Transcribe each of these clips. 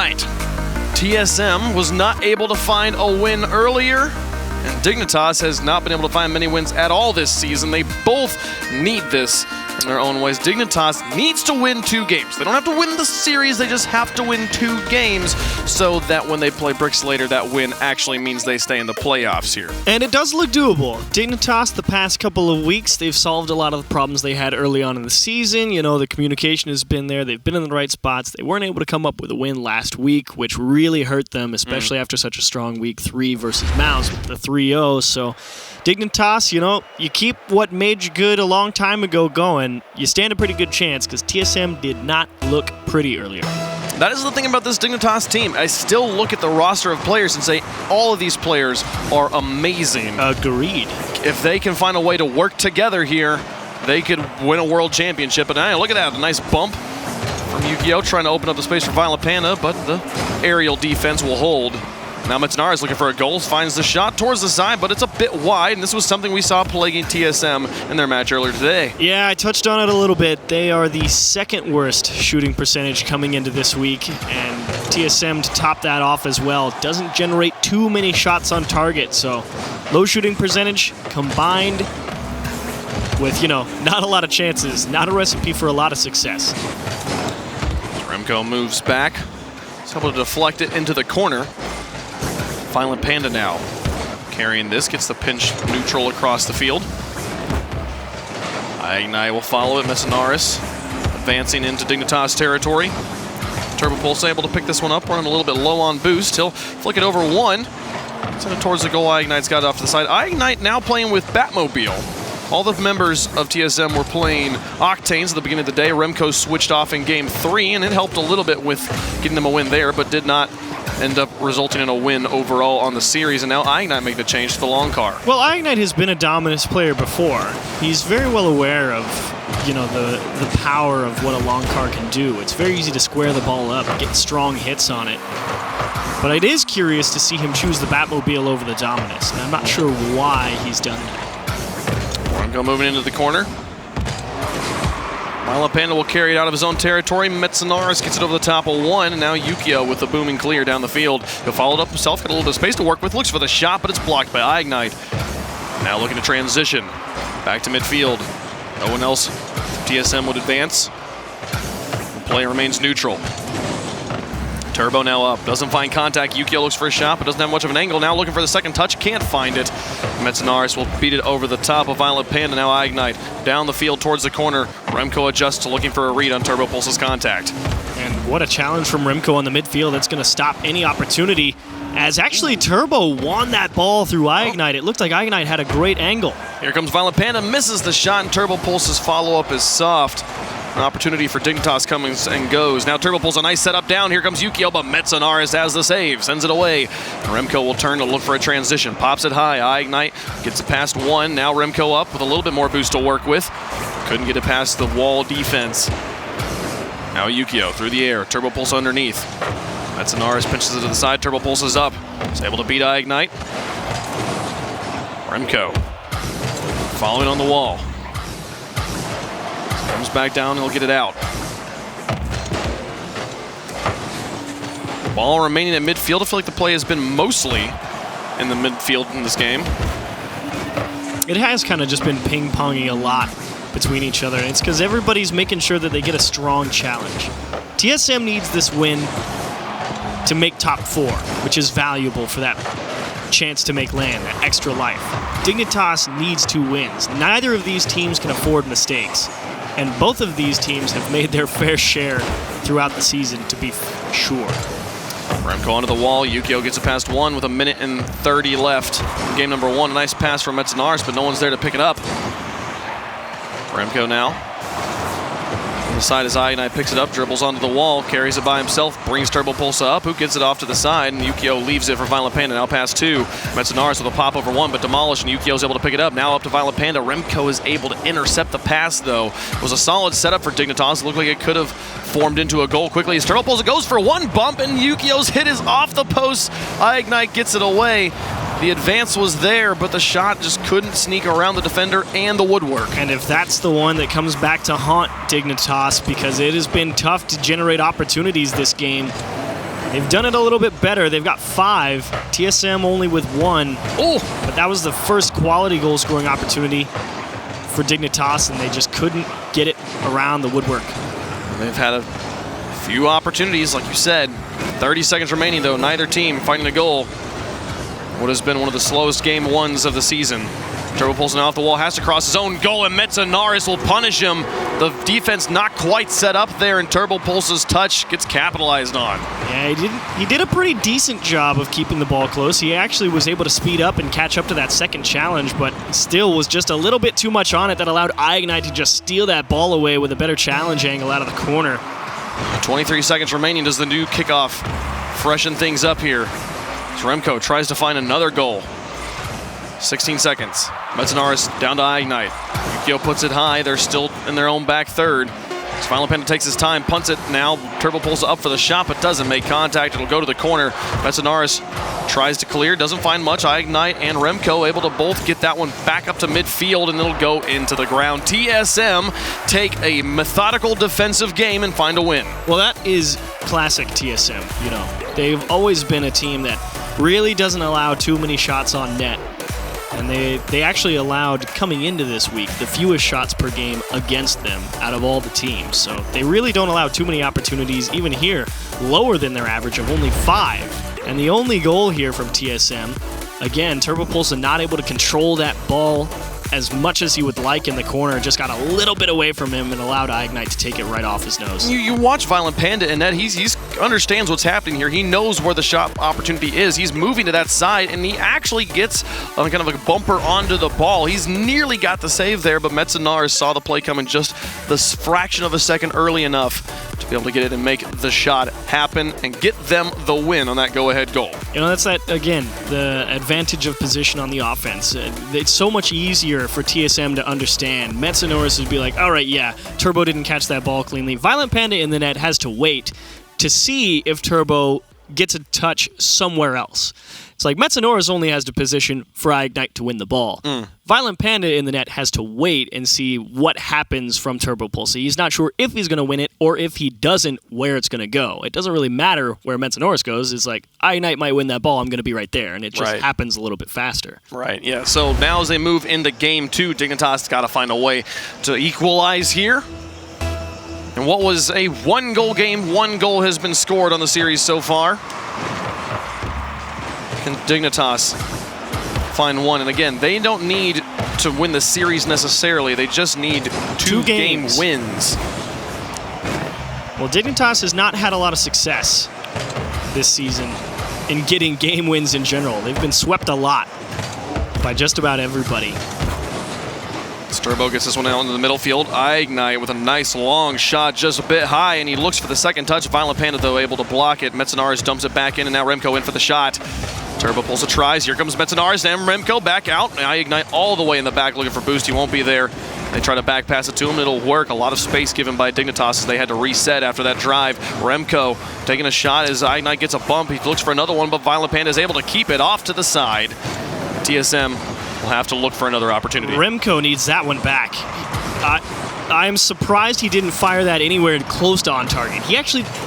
right. TSM was not able to find a win earlier, and Dignitas has not been able to find many wins at all this season. They both need this in their own ways. Dignitas needs to win 2 games. They don't have to win the series, they just have to win 2 games so that when they play Bricks later, that win actually means they stay in the playoffs here. And it does look doable. Dignitas, the past couple of weeks, they've solved a lot of the problems they had early on in the season. You know, the communication has been there. They've been in the right spots. They weren't able to come up with a win last week, which really hurt them, especially after such a strong week 3 versus Mouse with the 3-0. So Dignitas, you know, you keep what made you good a long time ago going, you stand a pretty good chance because TSM did not look pretty earlier. That is the thing about this Dignitas team. I still look at the roster of players and say all of these players are amazing. Agreed. If they can find a way to work together here, they could win a world championship. And look at that, a nice bump from Yukio trying to open up the space for Violent Panda, but the aerial defense will hold. Now Metsunara is looking for a goal, finds the shot towards the side, but it's a bit wide, and this was something we saw plaguing TSM in their match earlier today. Yeah, I touched on it a little bit. They are the 2nd worst shooting percentage coming into this week, and TSM to top that off as well doesn't generate too many shots on target, so low shooting percentage combined with, you know, not a lot of chances, not a recipe for a lot of success. Remco moves back, he's able to deflect it into the corner. Violent Panda now carrying this, gets the pinch neutral across the field. Ignite will follow it. Messinaris advancing into Dignitas territory. Turbo Pulse able to pick this one up, running a little bit low on boost. He'll flick it over 1. Send it towards the goal. Ignite's got it off to the side. Ignite now playing with Batmobile. All the members of TSM were playing Octanes at the beginning of the day. Remco switched off in Game 3, and it helped a little bit with getting them a win there, but did not end up resulting in a win overall on the series, and now Ignite make the change to the long car. Well, Ignite has been a dominance player before. He's very well aware of, you know, the power of what a long car can do. It's very easy to square the ball up, get strong hits on it. But it is curious to see him choose the Batmobile over the Dominus, and I'm not sure why he's done that. Remco moving into the corner. Violent Panda will carry it out of his own territory. Metsinaris gets it over the top of 1, and now Yukio with the booming clear down the field. He'll follow it up himself, got a little bit of space to work with, looks for the shot, but it's blocked by Ignite. Now looking to transition. Back to midfield. No one else TSM would advance. The play remains neutral. Turbo now up, doesn't find contact. Yukio looks for a shot, but doesn't have much of an angle. Now looking for the second touch, can't find it. Metsinaris will beat it over the top of Violent Panda. Now Ignite down the field towards the corner. Remco adjusts to looking for a read on Turbo Pulse's contact. And what a challenge from Remco on the midfield. That's going to stop any opportunity, as actually Turbo won that ball through Ignite. It looked like Ignite had a great angle. Here comes Violent Panda, misses the shot, and Turbo Pulse's follow-up is soft. An opportunity for Dignitas comes and goes. Now Turbo Pulse a nice setup down. Here comes Yukio, but Metsinaris has the save, sends it away. Remco will turn to look for a transition. Pops it high. Ignite gets it past 1. Now Remco up with a little bit more boost to work with. Couldn't get it past the wall defense. Now Yukio through the air. Turbo Pulse underneath. Metsinaris pinches it to the side. Turbo Pulse is up. He's able to beat Ignite. Remco following on the wall. Comes back down, he'll get it out. Ball remaining at midfield. I feel like the play has been mostly in the midfield in this game. It has kind of just been ping-ponging a lot between each other, and it's because everybody's making sure that they get a strong challenge. TSM needs this win to make top 4, which is valuable for that chance to make land, that extra life. Dignitas needs 2 wins. Neither of these teams can afford mistakes. And both of these teams have made their fair share throughout the season, to be sure. Remco onto the wall. Yukio gets it past 1 with 1:30 left. Game number 1, a nice pass from Metsinaris, but no one's there to pick it up. Remco now. On the side as Ignite picks it up, dribbles onto the wall, carries it by himself, brings Turbo Pulse up, who gets it off to the side, and Yukio leaves it for Violent Panda. Now past 2. Metsinaris with a pop over 1, but demolished, and Yukio's able to pick it up. Now up to Violent Panda. Remco is able to intercept the pass, though. It was a solid setup for Dignitas. It looked like it could have formed into a goal quickly. As Turbo Pulse goes for 1 bump, and Yukio's hit is off the post. Ignite gets it away. The advance was there, but the shot just couldn't sneak around the defender and the woodwork. And if that's the one that comes back to haunt Dignitas, because it has been tough to generate opportunities this game, They've done it a little bit better. They've got 5. TSM only with 1. Oh! But that was the first quality goal scoring opportunity for Dignitas, and they just couldn't get it around the woodwork. They've had a few opportunities, like you said. 30 seconds remaining, though. Neither team finding a goal. What has been one of the slowest game 1s of the season. Turbo pulls it off the wall, has to cross his own goal, and Metzanaris will punish him. The defense not quite set up there, and Turbo Pulse's touch gets capitalized on. Yeah, he did a pretty decent job of keeping the ball close. He actually was able to speed up and catch up to that second challenge, but still was just a little bit too much on it that allowed iGNITE to just steal that ball away with a better challenge angle out of the corner. 23 seconds remaining. Does the new kickoff freshen things up here? As Remco tries to find another goal. 16 seconds. Metzanaris down to iGNITE. Yukio puts it high. They're still in their own back third. As Violent Panda takes his time, punts it now. Turbo pulls it up for the shot, but doesn't make contact. It'll go to the corner. Metzanaris tries to clear, doesn't find much. iGNITE and Remco able to both get that one back up to midfield, and it'll go into the ground. TSM take a methodical defensive game and find a win. Well, that is classic TSM. You know, they've always been a team that really doesn't allow too many shots on net. And they actually allowed, coming into this week, the fewest shots per game against them out of all the teams. So they really don't allow too many opportunities, even here, lower than their average of only 5. And the only goal here from TSM, again, Turbo Pulse not able to control that ball as much as he would like in the corner, just got a little bit away from him and allowed iGNITE to take it right off his nose. You watch Violent Panda, and that he's understands what's happening here. He knows where the shot opportunity is. He's moving to that side, and he actually gets kind of a bumper onto the ball. He's nearly got the save there, but Metzanaris saw the play coming just the fraction of a second early enough to be able to get it and make the shot happen and get them the win on that go-ahead goal. You know, that's that, again, the advantage of position on the offense. It's so much easier for TSM to understand. Metzanaris would be like, all right, yeah, Turbo didn't catch that ball cleanly. Violent Panda in the net has to wait to see if Turbo gets a touch somewhere else. It's like Metzanaris only has to position for iGNITE to win the ball. Violent Panda in the net has to wait and see what happens from Turbo Pulse. He's not sure if he's going to win it, or if he doesn't, where it's going to go. It doesn't really matter where Metzanaris goes. It's like, iGNITE might win that ball, I'm going to be right there, and it just happens a little bit faster. Right, yeah. So now as they move into game 2, Dignitas got to find a way to equalize here. And what was a 1-goal game, 1 goal has been scored on the series so far. Can Dignitas find 1? And again, they don't need to win the series necessarily. They just need 2 game wins. Well, Dignitas has not had a lot of success this season in getting game wins in general. They've been swept a lot by just about everybody. Turbo gets this one out into the middle field. iGNITE with a nice long shot, just a bit high, and he looks for the second touch. Violent Panda, though, able to block it. Metzanaris dumps it back in, and now Remco in for the shot. Turbo pulls a tries. Here comes Metzanaris, and Remco back out. And iGNITE all the way in the back looking for boost. He won't be there. They try to back pass it to him. It'll work. A lot of space given by Dignitas as they had to reset after that drive. Remco taking a shot as iGNITE gets a bump. He looks for another one, but Violent Panda is able to keep it off to the side. TSM will have to look for another opportunity. Remco needs that one back. I am surprised he didn't fire that anywhere close to on target. He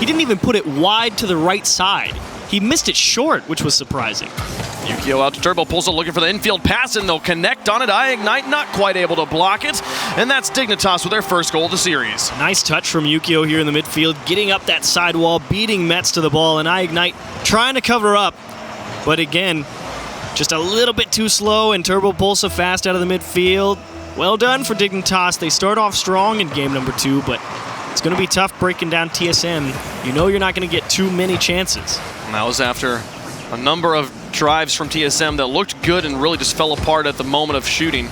didn't even put it wide to the right side. He missed it short, which was surprising. Yukio out to Turbo, pulls it looking for the infield pass, and they'll connect on it. iGNITE not quite able to block it, and that's Dignitas with their first goal of the series. Nice touch from Yukio here in the midfield, getting up that sidewall, beating Metz to the ball, and iGNITE trying to cover up. But again, just a little bit too slow, and Turbo Pulsa fast out of the midfield. Well done for Dignitas. They start off strong in game number 2, but it's going to be tough breaking down TSM. You know you're not going to get too many chances. And that was after a number of drives from TSM that looked good and really just fell apart at the moment of shooting.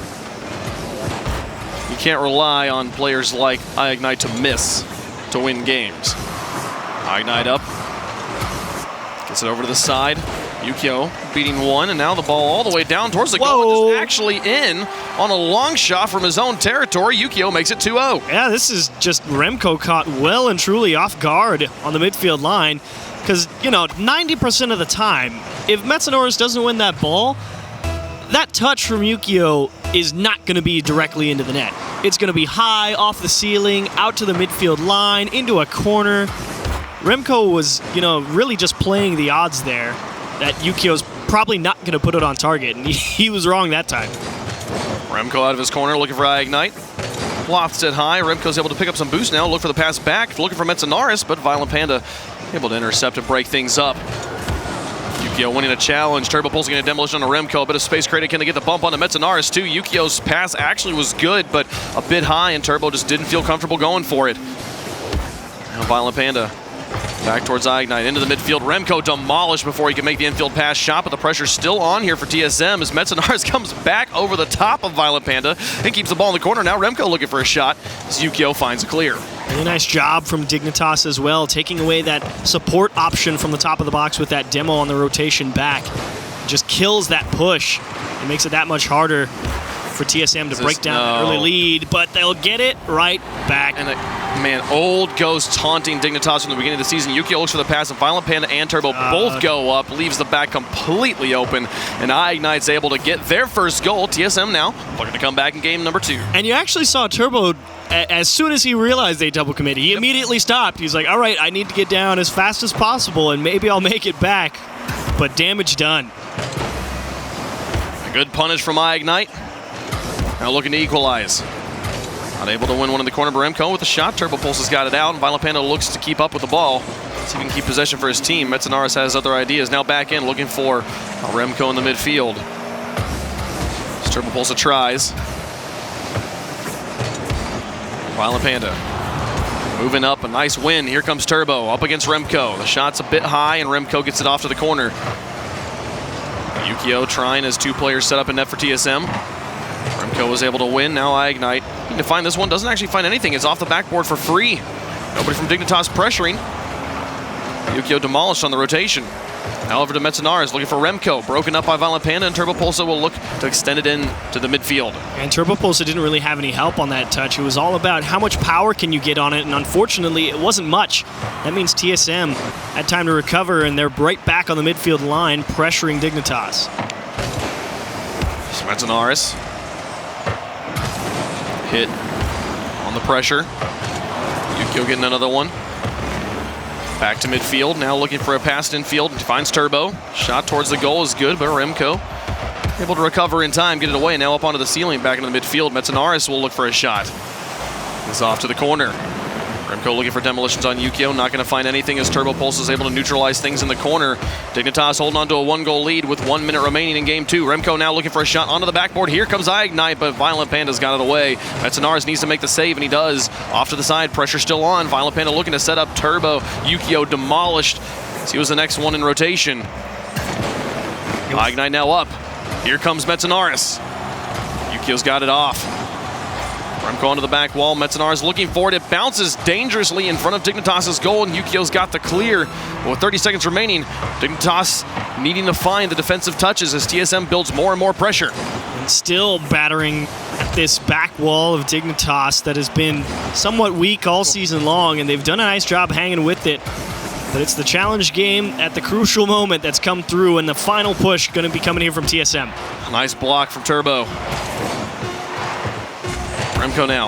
You can't rely on players like iGNITE to miss to win games. iGNITE up. Gets it over to the side. Yukio beating one, and now the ball all the way down towards the goal, just actually in on a long shot from his own territory. Yukio makes it 2-0. Yeah, this is just Remco caught well and truly off guard on the midfield line, because, 90% of the time, if Metzanaris doesn't win that ball, that touch from Yukio is not going to be directly into the net. It's going to be high, off the ceiling, out to the midfield line, into a corner. Remco was, really just playing the odds there that Yukio's probably not going to put it on target, and he was wrong that time. Remco out of his corner looking for Ignite. Lofts it high. Remco's able to pick up some boost now. Look for the pass back. Looking for Metzenaris, but Violent Panda able to intercept and break things up. Yukio winning a challenge. Turbo Pulse getting a demolition on Remco. A bit of space created. Can they get the bump onto Metzenaris too? Yukio's pass actually was good, but a bit high, and Turbo just didn't feel comfortable going for it. Now Violent Panda back towards Ignite, into the midfield. Remco demolished before he could make the infield pass shot, but the pressure's still on here for TSM as Metzenaris comes back over the top of Violent Panda and keeps the ball in the corner. Now Remco looking for a shot as Yukio finds a clear. Really nice job from Dignitas as well, taking away that support option from the top of the box with that demo on the rotation back. Just kills that push. It makes it that much harder for TSM to break down that early lead, but they'll get it right back. And man, Old goes taunting Dignitas from the beginning of the season. Yukio looks for the pass, and Violent Panda and Turbo both go up, leaves the back completely open, and Ignite's able to get their first goal. TSM now looking to come back in game number 2. And you actually saw Turbo, as soon as he realized they double committed, he immediately stopped. He's like, all right, I need to get down as fast as possible, and maybe I'll make it back, but damage done. A good punish from Ignite. Now looking to equalize. Not able to win one in the corner. Remco with a shot. Turbo Pulse has got it out, and Violent Panda looks to keep up with the ball. See if he can keep possession for his team. Metzenaris has other ideas. Now back in, looking for Remco in the midfield. As Turbo Pulse tries. Violent Panda moving up. A nice win. Here comes Turbo up against Remco. The shot's a bit high, and Remco gets it off to the corner. Yukio trying as 2 players set up in net for TSM. Remco was able to win. Now Ignite need to find this one. Doesn't actually find anything. It's off the backboard for free. Nobody from Dignitas pressuring. Yukio demolished on the rotation. Now over to Metzenaris looking for Remco. Broken up by Violent Panda, and Turbo Pulsa will look to extend it in to the midfield. And Turbo Pulsa didn't really have any help on that touch. It was all about how much power can you get on it, and unfortunately it wasn't much. That means TSM had time to recover, and they're right back on the midfield line pressuring Dignitas. Metzenaris hit on the pressure. Yukio getting another one. Back to midfield, now looking for a pass infield. Finds Turbo. Shot towards the goal is good, but Remco able to recover in time, get it away. Now up onto the ceiling, back into the midfield. Metzenaris will look for a shot. It's off to the corner. Remco looking for demolitions on Yukio, not going to find anything as Turbo Pulse is able to neutralize things in the corner. Dignitas holding on to a 1-goal lead with 1 minute remaining in game 2. Remco now looking for a shot onto the backboard. Here comes Ignite, but Violent Panda's got it away. Metzenaris needs to make the save, and he does. Off to the side, pressure still on. Violent Panda looking to set up Turbo. Yukio demolished. He was the next one in rotation. Ignite now up. Here comes Metzenaris. Yukio's got it off. Remco onto the back wall. Metzenaris looking for it. It bounces dangerously in front of Dignitas' goal, and Yukio's got the clear. With 30 seconds remaining, Dignitas needing to find the defensive touches as TSM builds more and more pressure. And still battering at this back wall of Dignitas that has been somewhat weak all season long, and they've done a nice job hanging with it. But it's the challenge game at the crucial moment that's come through, and the final push going to be coming here from TSM. A nice block from Turbo. Remco now.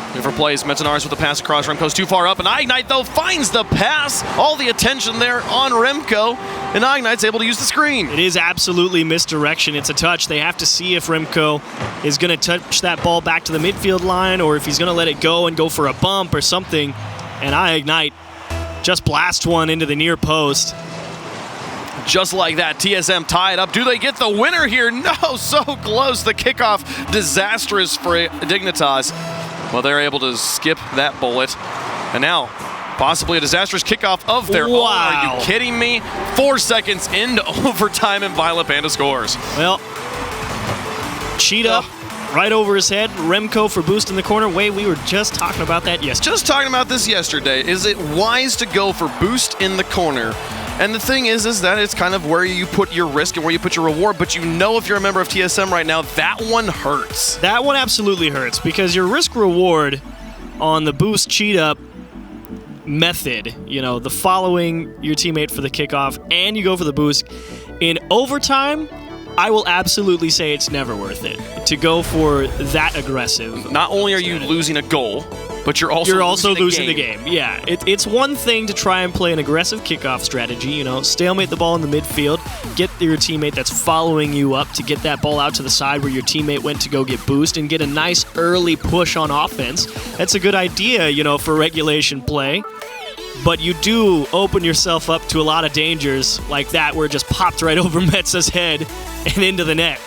Looking for plays. Metzenaris with the pass across. Remco's too far up, and Ignite, though, finds the pass. All the attention there on Remco, and Ignite's able to use the screen. It is absolutely misdirection. It's a touch. They have to see if Remco is going to touch that ball back to the midfield line or if he's going to let it go and go for a bump or something. And Ignite just blast one into the near post. Just like that, TSM tied up. Do they get the winner here? No, so close. The kickoff disastrous for Dignitas. Well, they're able to skip that bullet. And now, possibly a disastrous kickoff of their own. Are you kidding me? 4 seconds into overtime and Violent Panda scores. Well, Cheetah right over his head. Remco for boost in the corner. Wait, we were just talking about that yesterday. Just talking about this yesterday. Is it wise to go for boost in the corner? And the thing is that it's kind of where you put your risk and where you put your reward, but you know if you're a member of TSM right now, that one hurts. That one absolutely hurts because your risk-reward on the boost cheat-up method, you know, the following your teammate for the kickoff and you go for the boost, in overtime, I will absolutely say it's never worth it to go for that aggressive. Not only are you losing a goal, but you're also losing the game. Yeah, it's one thing to try and play an aggressive kickoff strategy, you know, stalemate the ball in the midfield, get your teammate that's following you up to get that ball out to the side where your teammate went to go get boost and get a nice early push on offense. That's a good idea, you know, for regulation play. But you do open yourself up to a lot of dangers like that where it just popped right over Metza's head and into the net.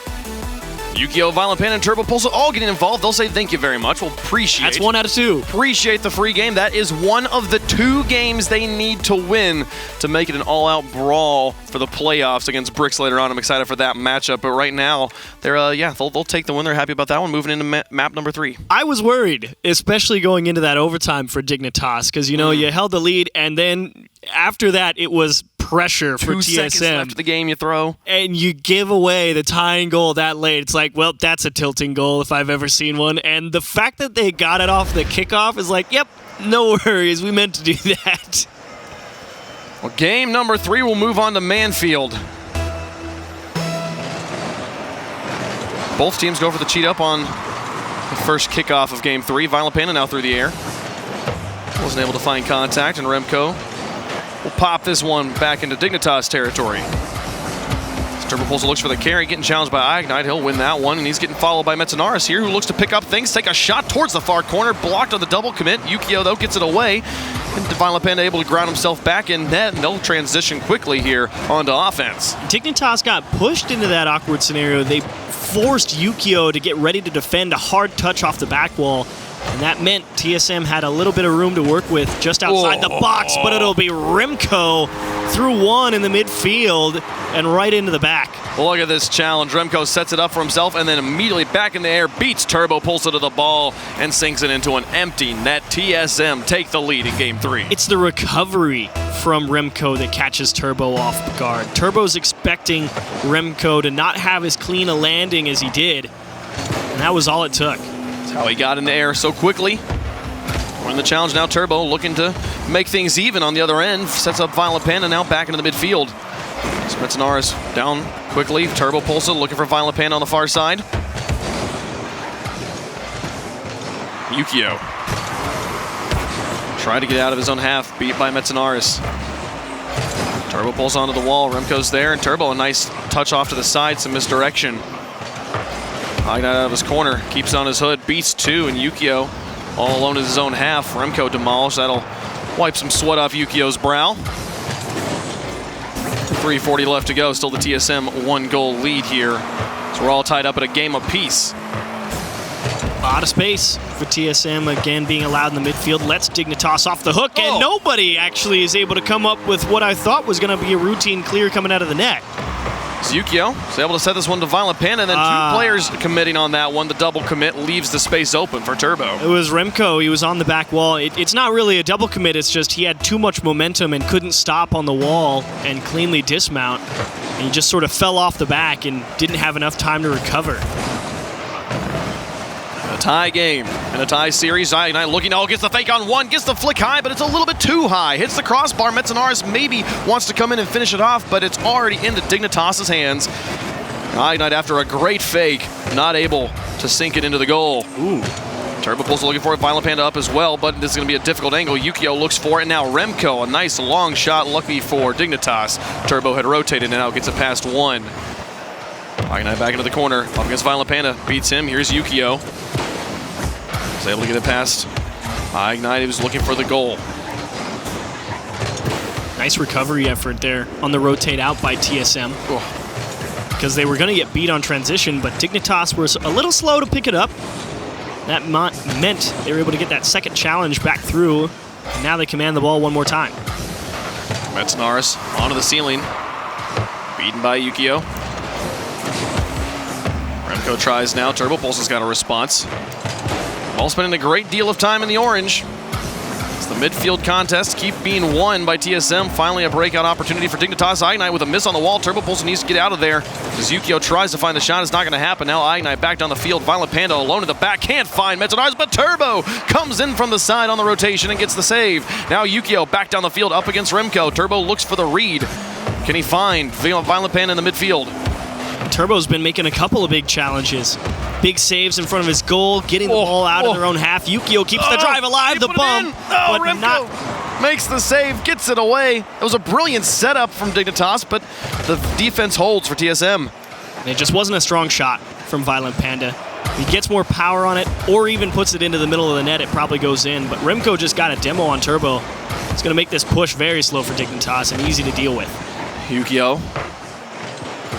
Yu-Gi-Oh!, Violent Panda, and Turbo Pulse all getting involved. They'll say thank you very much. We'll appreciate. That's 1 out of 2. Appreciate the free game. That is one of the 2 games they need to win to make it an all-out brawl for the playoffs against Bricks later on. I'm excited for that matchup. But right now, they'll take the win. They're happy about that one. Moving into map number 3. I was worried, especially going into that overtime for Dignitas, because you know you held the lead, and then after that it was pressure for 2 seconds TSM. left of the game, you throw. And you give away the tying goal that late. It's like, well, that's a tilting goal if I've ever seen one. And the fact that they got it off the kickoff is like, yep, no worries. We meant to do that. Well, game number 3 will move on to Manfield. Both teams go for the cheat up on the first kickoff of game 3. Violent Panda now through the air. Wasn't able to find contact, and Remco will pop this one back into Dignitas territory. Turbo Pulse looks for the carry, getting challenged by iGnite. He'll win that one, and he's getting followed by Metanaris here, who looks to pick up things, take a shot towards the far corner, blocked on the double commit. Yu-Gi-Oh! Though gets it away, and Violent Panda able to ground himself back in net, and they'll transition quickly here onto offense. Dignitas got pushed into that awkward scenario. They forced Yu-Gi-Oh! To get ready to defend a hard touch off the back wall. And that meant TSM had a little bit of room to work with just outside the box, but it'll be Remco through 1 in the midfield and right into the back. Look at this challenge. Remco sets it up for himself and then immediately back in the air, beats Turbo, pulls it to the ball, and sinks it into an empty net. TSM take the lead in game 3. It's the recovery from Remco that catches Turbo off guard. Turbo's expecting Remco to not have as clean a landing as he did, and that was all it took. How he got in the air so quickly. We're in the challenge now. Turbo looking to make things even on the other end. Sets up Violent Panda now back into the midfield. Metanaris down quickly. Turbo Pulsa looking for Violent Panda on the far side. Yu-Gi-Oh! Tried to get out of his own half. Beat by Metanaris. Turbo pulls onto the wall. Remco's there, and Turbo a nice touch off to the side. Some misdirection. Out of his corner, keeps on his hood, beats 2, and Yu-Gi-Oh! All alone in his own half. Remco demolished. That'll wipe some sweat off Yu-Gi-Oh!'s brow. 3:40 left to go. Still the TSM 1-goal lead here. So we're all tied up at a game apiece. A lot of space for TSM again being allowed in the midfield. Lets Dignitas off the hook, and nobody actually is able to come up with what I thought was going to be a routine clear coming out of the net. So Yu-Gi-Oh! is able to set this one to Violent Panda, and then 2 players committing on that one. The double commit leaves the space open for Turbo. It was Remco. He was on the back wall. It's not really a double commit. It's just he had too much momentum and couldn't stop on the wall and cleanly dismount. And he just sort of fell off the back and didn't have enough time to recover. A tie game in a tie series. iGnite looking, gets the fake on 1, gets the flick high, but it's a little bit too high. Hits the crossbar. Metanaris maybe wants to come in and finish it off, but it's already into Dignitas' hands. iGnite, after a great fake, not able to sink it into the goal. Ooh. Turbo Pulse looking for it. Violent Panda up as well, but this is going to be a difficult angle. Yu-Gi-Oh! Looks for it, and now Remco, a nice long shot, lucky for Dignitas. Turbo had rotated and now gets it past 1. iGnite back into the corner, up against Violent Panda, beats him. Here's Yu-Gi-Oh! Was able to get it past iGnite. He was looking for the goal. Nice recovery effort there on the rotate out by TSM. Because they were going to get beat on transition, but Dignitas was a little slow to pick it up. That meant they were able to get that second challenge back through. And now they command the ball one more time. Metanaris onto the ceiling. Beaten by Yu-Gi-Oh! Remco tries now. Turbo Pulse has got a response. Ball spending a great deal of time in the orange. It's the midfield contest keep being won by TSM. Finally a breakout opportunity for Dignitas. iGnite with a miss on the wall. Turbo Pulse needs to get out of there as Yu-Gi-Oh! Tries to find the shot. It's not going to happen. Now iGnite back down the field. Violent Panda alone in the back. Can't find Metanaris, but Turbo comes in from the side on the rotation and gets the save. Now Yu-Gi-Oh! Back down the field up against Remco. Turbo looks for the read. Can he find Violent Panda in the midfield? Turbo's been making a couple of big challenges. Big saves in front of his goal, getting the ball out of their own half. Yukio keeps the drive alive, the bump. But Remco makes the save, gets it away. It was a brilliant setup from Dignitas, but the defense holds for TSM. It just wasn't a strong shot from Violent Panda. He gets more power on it, or even puts it into the middle of the net, it probably goes in. But Remco just got a demo on Turbo. It's going to make this push very slow for Dignitas and easy to deal with. Yukio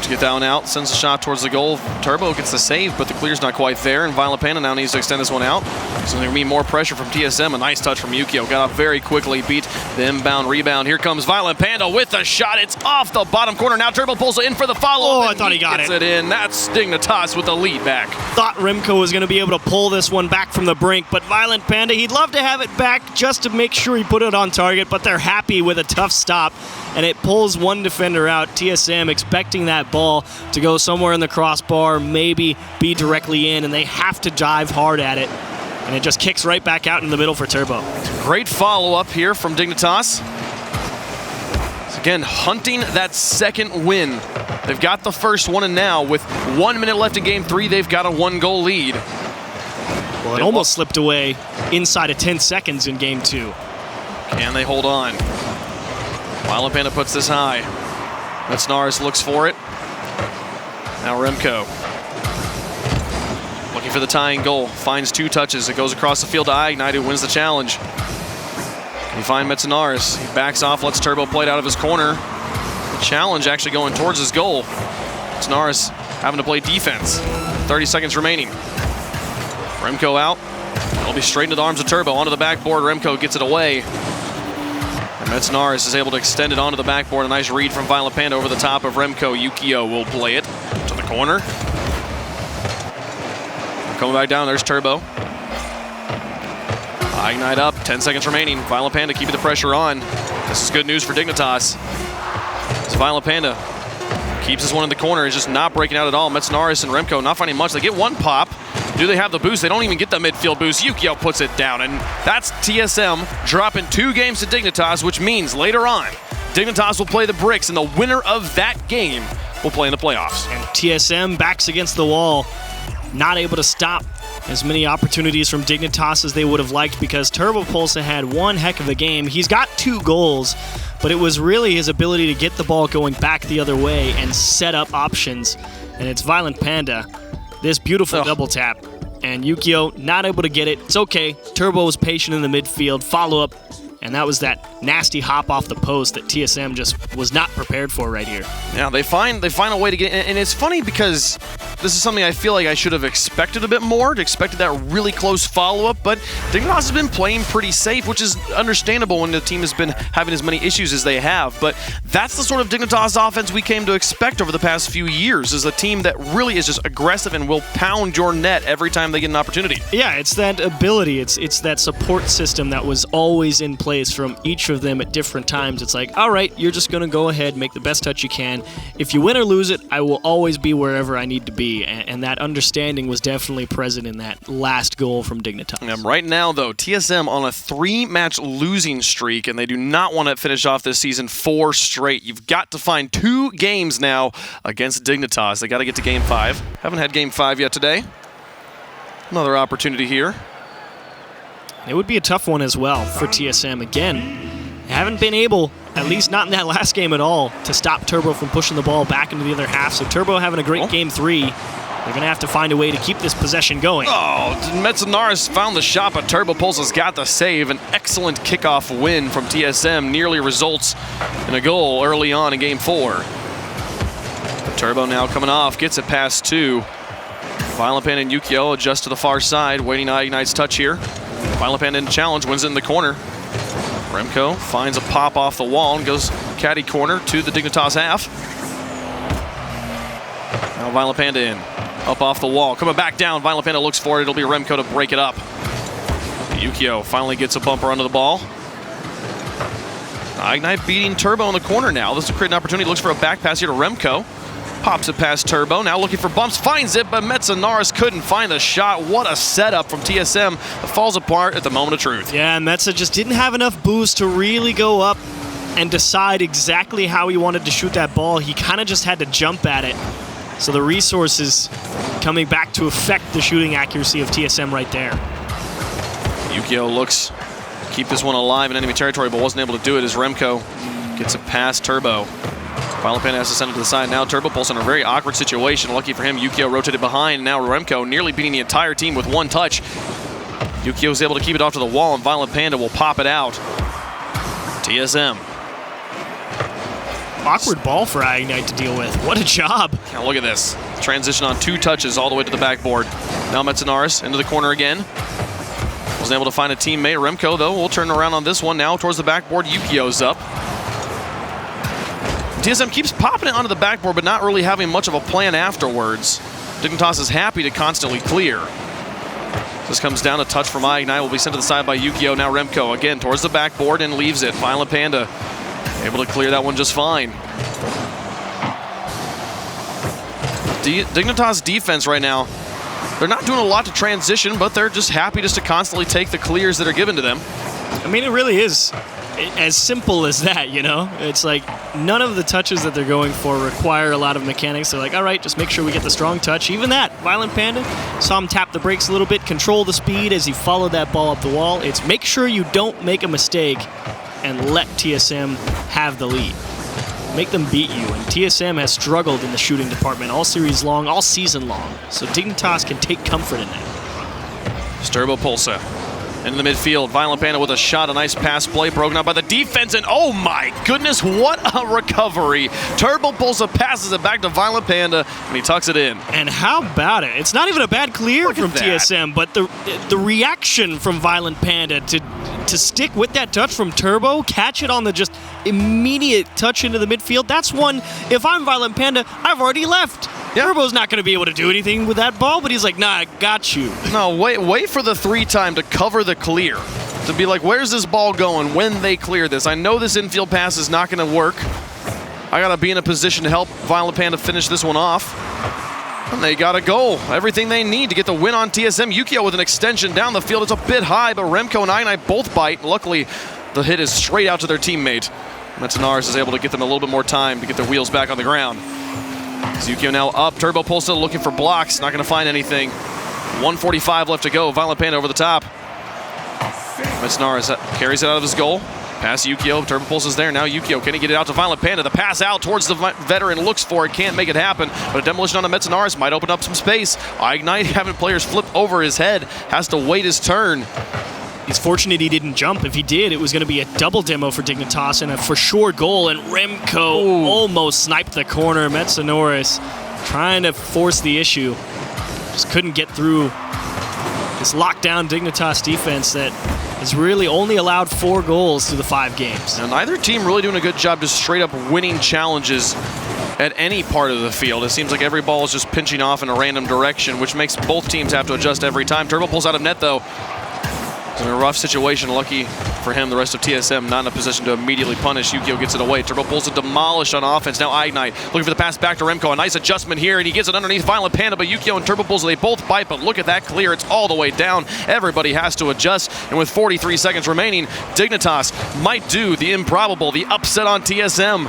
to get that one out, sends a shot towards the goal. Turbo gets the save, but the clear's not quite there, and Violent Panda now needs to extend this one out. So there's going to be more pressure from TSM. A nice touch from Yukio. Got out very quickly, beat the inbound rebound. Here comes Violent Panda with the shot. It's off the bottom corner. Now Turbo pulls it in for the follow-up. Oh, I thought he got it. Gets it in. That's Dignitas with the lead back. Thought Remco was going to be able to pull this one back from the brink, but Violent Panda, he'd love to have it back just to make sure he put it on target, but they're happy with a tough stop, and it pulls one defender out. TSM expecting that ball to go somewhere in the crossbar, maybe be directly in, and they have to dive hard at it. And it just kicks right back out in the middle for Turbo. Great follow-up here from Dignitas. So again, hunting that second win. They've got the first one, and now with 1 minute left in game 3, they've got a 1-goal lead. Well, it almost slipped away inside of 10 seconds in game 2. Can they hold on? Violent Panda puts this high. Metsnaris looks for it. Now Remco. Looking for the tying goal. Finds 2 touches. It goes across the field to iGnited, who wins the challenge. Can you find Metsnaris? He backs off, lets Turbo play it out of his corner. The challenge actually going towards his goal. Metsnaris having to play defense. 30 seconds remaining. Remco out. It'll be straight into the arms of Turbo. Onto the backboard. Remco gets it away. And Metsnaris is able to extend it onto the backboard. A nice read from Violent Panda over the top of Remco. Yukio will play it to the corner. Coming back down, there's Turbo. Ignite up, 10 seconds remaining. Violent Panda keeping the pressure on. This is good news for Dignitas. So Violent Panda keeps this one in the corner. He's just not breaking out at all. Metsnaris and Remco not finding much. They get one pop. Do they have the boost? They don't even get the midfield boost. Yukio puts it down, and that's TSM dropping 2 games to Dignitas, which means later on, Dignitas will play the bricks, and the winner of that game will play in the playoffs. And TSM backs against the wall, not able to stop as many opportunities from Dignitas as they would have liked, because Turbo Pulsa had one heck of a game. He's got 2 goals, but it was really his ability to get the ball going back the other way and set up options. And it's Violent Panda. This beautiful double tap. And Yukio not able to get it. It's okay. Turbo was patient in the midfield. Follow up. And that was that nasty hop off the post that TSM just was not prepared for right here. Yeah, they find a way to get in. And it's funny because this is something I feel like I should have expected a bit more. Expected that really close follow-up, but Dignitas has been playing pretty safe, which is understandable when the team has been having as many issues as they have. But that's the sort of Dignitas offense we came to expect over the past few years, is a team that really is just aggressive and will pound your net every time they get an opportunity. Yeah, it's that ability. It's that support system that was always in place from each of them at different times. It's like, all right, you're just going to go ahead, make the best touch you can. If you win or lose it, I will always be wherever I need to be. And that understanding was definitely present in that last goal from Dignitas. And right now, though, TSM on a 3-match losing streak, and they do not want to finish off this season 4 straight. You've got to find 2 games now against Dignitas. They got to get to Game 5. Haven't had Game 5 yet today. Another opportunity here. It would be a tough one as well for TSM. Again, haven't been able, at least not in that last game at all, to stop Turbo from pushing the ball back into the other half. So Turbo having a great Game 3. They're going to have to find a way to keep this possession going. Oh, Metsnaris found the shot, but Turbo Pulsa's got the save. An excellent kickoff win from TSM nearly results in a goal early on in Game 4. But Turbo now coming off, gets it past 2. Violent Panda and Yukio adjust to the far side, waiting on Ignite's touch here. Violent Panda in challenge, wins it in the corner. Remco finds a pop off the wall and goes caddy corner to the Dignitas half. Now Violent Panda in, up off the wall, coming back down. Violent Panda looks for it. It'll be Remco to break it up. Yukio finally gets a bumper under the ball. Ignite beating Turbo in the corner now. This will create an opportunity. Looks for a back pass here to Remco. Pops it past Turbo, now looking for bumps, finds it, but Metsnaris couldn't find the shot. What a setup from TSM that falls apart at the moment of truth. Yeah, Metsa just didn't have enough boost to really go up and decide exactly how he wanted to shoot that ball. He kind of just had to jump at it. So the resources coming back to affect the shooting accuracy of TSM right there. Yukio looks to keep this one alive in enemy territory, but wasn't able to do it as Remco gets it past Turbo. Violent Panda has to send it to the side. Now Turbo Pulse in a very awkward situation. Lucky for him, Yukio rotated behind. Now Remco nearly beating the entire team with one touch. Yukio is able to keep it off to the wall, and Violent Panda will pop it out. TSM. Awkward ball for Ignite to deal with. What a job. Now look at this. Transition on 2 touches all the way to the backboard. Now Metzenaris into the corner again. Wasn't able to find a teammate. Remco, though, will turn around on this one now towards the backboard. Yukio's up. TSM keeps popping it onto the backboard, but not really having much of a plan afterwards. Dignitas is happy to constantly clear. This comes down a touch from Ignite. Will be sent to the side by Yukio. Now Remco again towards the backboard and leaves it. Violent Panda able to clear that one just fine. Dignitas defense right now, they're not doing a lot to transition, but they're just happy just to constantly take the clears that are given to them. I mean, it really is as simple as that, you know? It's like none of the touches that they're going for require a lot of mechanics. They're like, all right, just make sure we get the strong touch. Even that, Violent Panda, saw him tap the brakes a little bit, control the speed as he followed that ball up the wall. It's make sure you don't make a mistake and let TSM have the lead. Make them beat you, and TSM has struggled in the shooting department all series long, all season long. So Dignitas can take comfort in that. Turbo Pulsa into the midfield. Violent Panda with a shot, a nice pass play, broken up by the defense, and oh my goodness, what a recovery. Turbo Pulsa passes it back to Violent Panda, and he tucks it in. And how about it? It's not even a bad clear from TSM, but the reaction from Violent Panda to stick with that touch from Turbo, catch it on the just immediate touch into the midfield, that's one, if I'm Violent Panda, I've already left. Yeah. Turbo's not going to be able to do anything with that ball, but he's like, nah, I got you. No, wait for the 3 time to cover the clear. To be like, where's this ball going when they clear this? I know this infield pass is not going to work. I got to be in a position to help Violent Panda finish this one off. And they got a goal. Everything they need to get the win on TSM. Yukio with an extension down the field. It's a bit high, but Remco and Ignite both bite. Luckily, the hit is straight out to their teammate. Metzenaris is able to get them a little bit more time to get their wheels back on the ground. Yukio now up. Turbo Pulsa looking for blocks. Not going to find anything. 1:45 left to go. Violent Panda over the top. Metzenaris carries it out of his goal. Pass Yukio. Turbo Pulsa's there. Now Yukio, can he get it out to Violent Panda? The pass out towards the veteran. Looks for it. Can't make it happen. But a demolition on a Metzenaris might open up some space. Ignite having players flip over his head. Has to wait his turn. He's fortunate he didn't jump. If he did, it was going to be a double demo for Dignitas and a for sure goal. And Remco almost sniped the corner. Metzenaris trying to force the issue. Just couldn't get through this lockdown Dignitas defense that has really only allowed 4 goals through the 5 games. And neither team really doing a good job just straight up winning challenges at any part of the field. It seems like every ball is just pinching off in a random direction, which makes both teams have to adjust every time. Turbo pulls out of net, though. In a rough situation. Lucky for him, the rest of TSM not in a position to immediately punish. Yukio gets it away. Turbo pulls it demolished on offense. Now Ignite looking for the pass back to Remco. A nice adjustment here, and he gets it underneath Violent Panda, but Yukio and Turbo Pulsa, they both bite, but look at that clear. It's all the way down. Everybody has to adjust, and with 43 seconds remaining, Dignitas might do the improbable, the upset on TSM.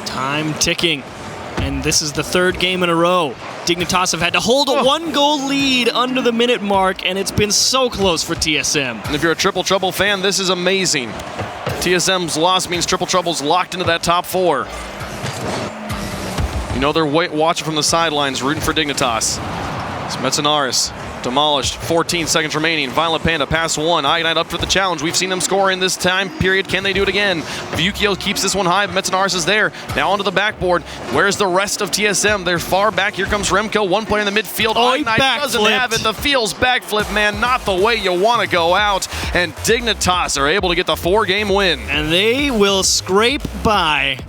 Time ticking, and this is the 3rd game in a row. Dignitas have had to hold a 1-goal lead under the minute mark, and it's been so close for TSM. And if you're a Triple Trouble fan, this is amazing. TSM's loss means Triple Trouble's locked into that top 4. You know they're watching from the sidelines, rooting for Dignitas. It's Metzenaris. Demolished. 14 seconds remaining. Violent Panda pass 1. Ignite up for the challenge. We've seen them score in this time period. Can they do it again? Yukio keeps this one high, but Metzenaris is there. Now onto the backboard. Where's the rest of TSM? They're far back. Here comes Remco. One player in the midfield. Ignite doesn't have it. The feels backflip, man. Not the way you want to go out. And Dignitas are able to get the 4-game win. And they will scrape by.